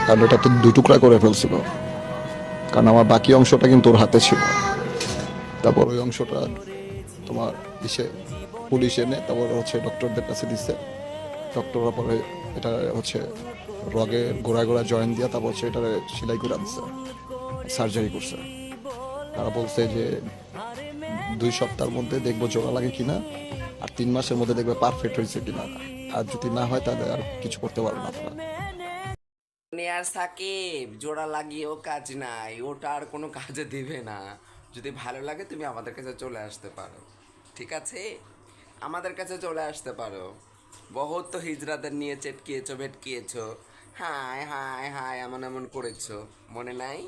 কারণ এটা তো দুই টুকরা করে ফেলছিল, কারণ আমার বাকি অংশটা কিন্তু ওর হাতে ছিল। তারপর ওই অংশটা তোমার ইসে পুলিশ এনে তারপর হচ্ছে ডক্টরদের কাছে দিচ্ছে। ডক্টররা পরে এটা হচ্ছে রগের গোড়ায় গোড়ায় জয়েন দিয়া তারপর হচ্ছে এটা সেলাই করে আনছে, সার্জারি করছে। তারা বলছে যে 2 সপ্তাহের মধ্যে দেখবো জোড়া লাগে কিনা, আর 3 মাসের মধ্যে দেখবে পারফেক্ট হয়েছে কিনা। আর যদি না হয় তাহলে আর কিছু করতে পারবে না আপনারা। আর সাকিব জোড়া লাগিয়েও কাজ নাই, ওটা আর কোনো কাজে দিবে না। যদি ভালো লাগে তুমি আমাদের কাছে চলে আসতে পারো, ঠিক আছে? আমাদের কাছে চলে আসতে পারো। বহুত তো হিজড়াদের নিয়ে চেটকিয়েছো ভেটকিয়েছো, হায় হায় হায় এমন এমন করেছো, মনে নাই?